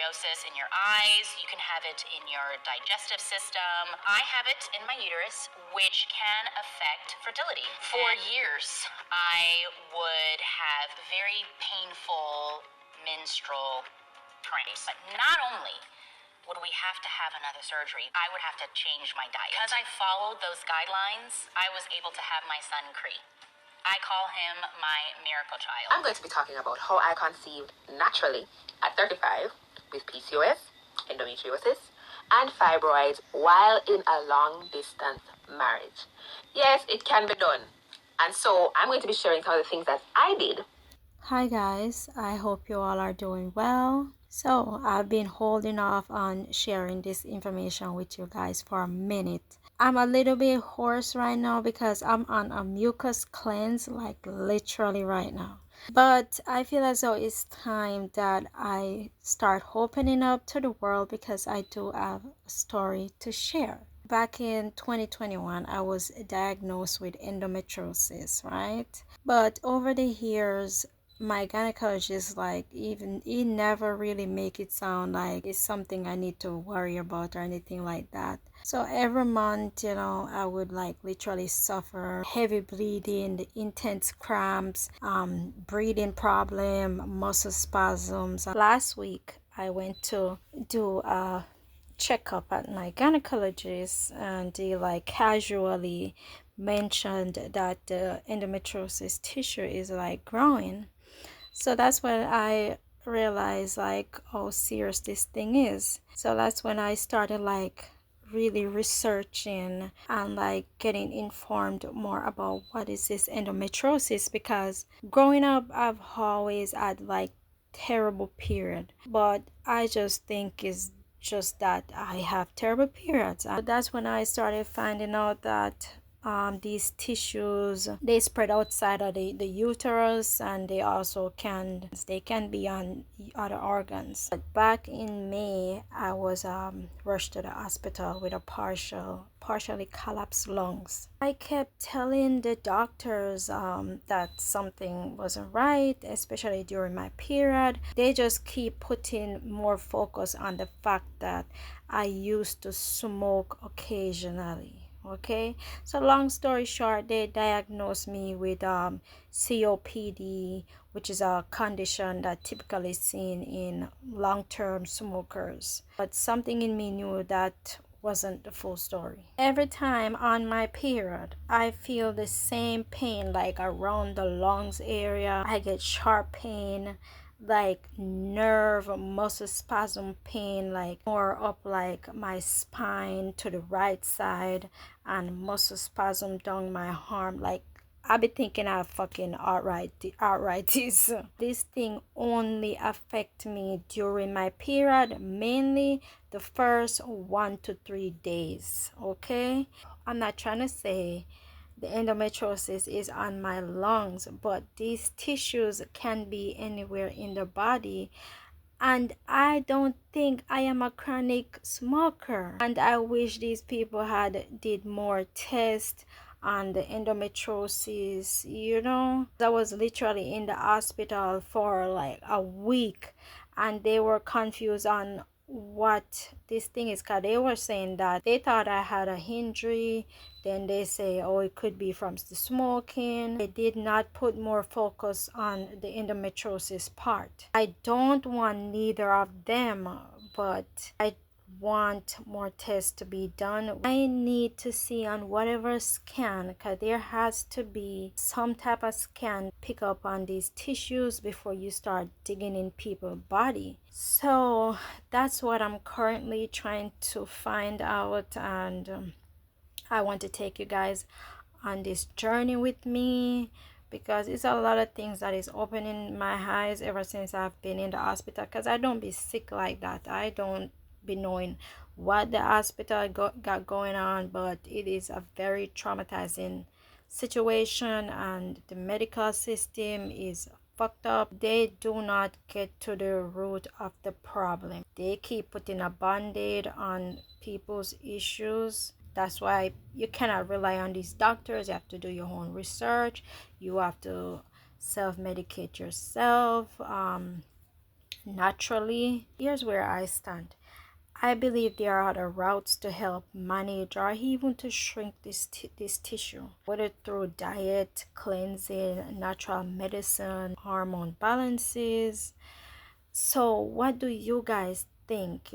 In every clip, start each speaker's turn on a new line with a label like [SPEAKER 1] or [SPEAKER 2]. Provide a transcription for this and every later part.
[SPEAKER 1] endometriosis in your eyes. You can have it in your digestive system. I have it in my uterus, which can affect fertility. For years, I would have very painful menstrual cramps. But not only would we have to have another surgery, I would have to change my diet. Because I followed those guidelines, I was able to have my son Cree. I call him my miracle child.
[SPEAKER 2] I'm going to be talking about how I conceived naturally at 35 with PCOS, endometriosis, and fibroids while in a long-distance marriage. Yes, it can be done. And so I'm going to be sharing some of the things that I did.
[SPEAKER 3] Hi guys, I hope you all are doing well. So I've been holding off on sharing this information with you guys for a minute. I'm a little bit hoarse right now because I'm on a mucus cleanse, like literally right now. But I feel as though it's time that I start opening up to the world because I do have a story to share. Back in 2021, I was diagnosed with endometriosis, right? But over the years, my gynecologist, like, even he never really make it sound like it's something I need to worry about or anything like that. So every month, I would like literally suffer heavy bleeding, intense cramps, breathing problem, muscle spasms. Last week I went to do a checkup at my gynecologist, and they like casually mentioned that the endometriosis tissue is like growing. So that's when I realized like how serious this thing is. So that's when I started like really researching and like getting informed more about what is this endometriosis, because growing up I've always had like terrible period, but I just think it's just that I have terrible periods. That's when I started finding out that these tissues, they spread outside of the uterus, and they also can be on other organs. But back in May, I was rushed to the hospital with a partially collapsed lungs. I kept telling the doctors that something wasn't right, especially during my period. They just keep putting more focus on the fact that I used to smoke occasionally. Okay, so long story short, they diagnosed me with COPD, which is a condition that typically seen in long-term smokers. But something in me knew that wasn't the full story. Every time on my period, I feel the same pain, like around the lungs area. I get sharp pain, like nerve muscle spasm pain, like more up like my spine to the right side, and muscle spasm down my arm. Like I be thinking I fucking arthritis. This thing only affect me during my period, mainly the first 1 to 3 days. Okay, I'm not trying to say the endometriosis is on my lungs, but these tissues can be anywhere in the body. And I don't think I am a chronic smoker. And I wish these people had did more tests on the endometriosis. I was literally in the hospital for like a week, and they were confused on what this thing is, because they were saying that they thought I had a injury, then they say, oh, it could be from the smoking. They did not put more focus on the endometriosis part. I don't want neither of them, but I want more tests to be done. I need to see on whatever scan, because there has to be some type of scan pick up on these tissues before you start digging in people's body. So that's what I'm currently trying to find out, and I want to take you guys on this journey with me, because it's a lot of things that is opening my eyes ever since I've been in the hospital. Because I don't be sick like that. I don't be knowing what the hospital got going on, but it is a very traumatizing situation, and the medical system is fucked up. They do not get to the root of the problem. They keep putting a band-aid on people's issues. That's why you cannot rely on these doctors. You have to do your own research. You have to self-medicate yourself. naturally. Here's where I stand. I believe there are other routes to help manage or even to shrink this tissue, whether through diet, cleansing, natural medicine, hormone balances. So, what do you guys think?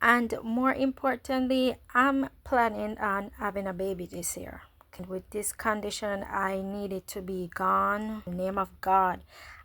[SPEAKER 3] And more importantly, I'm planning on having a baby this year. And with this condition, I need it to be gone. In the name of God,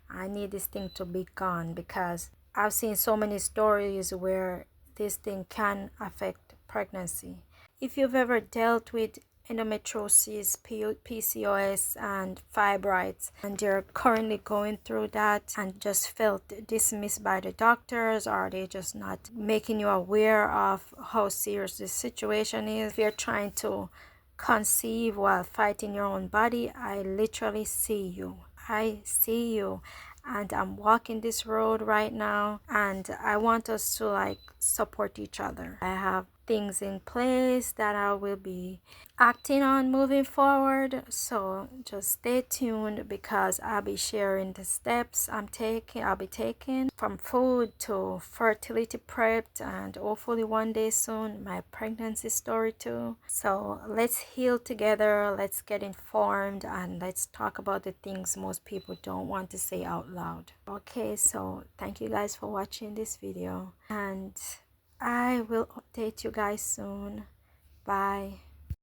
[SPEAKER 3] I need this thing to be gone because I've seen so many stories where this thing can affect pregnancy. If you've ever dealt with endometriosis, PCOS, and fibroids, and you're currently going through that and just felt dismissed by the doctors, or they just not making you aware of how serious this situation is, if you're trying to conceive while fighting your own body, I literally see you. I see you, and I'm walking this road right now, and I want us to like support each other. I have things in place that I will be acting on moving forward, so just stay tuned because I'll be sharing the steps I'll be taking, from food to fertility prep, and hopefully one day soon my pregnancy story too. So let's heal together, let's get informed, and let's talk about the things most people don't want to say out loud. Okay, so thank you guys for watching this video, and I will update you guys soon. Bye.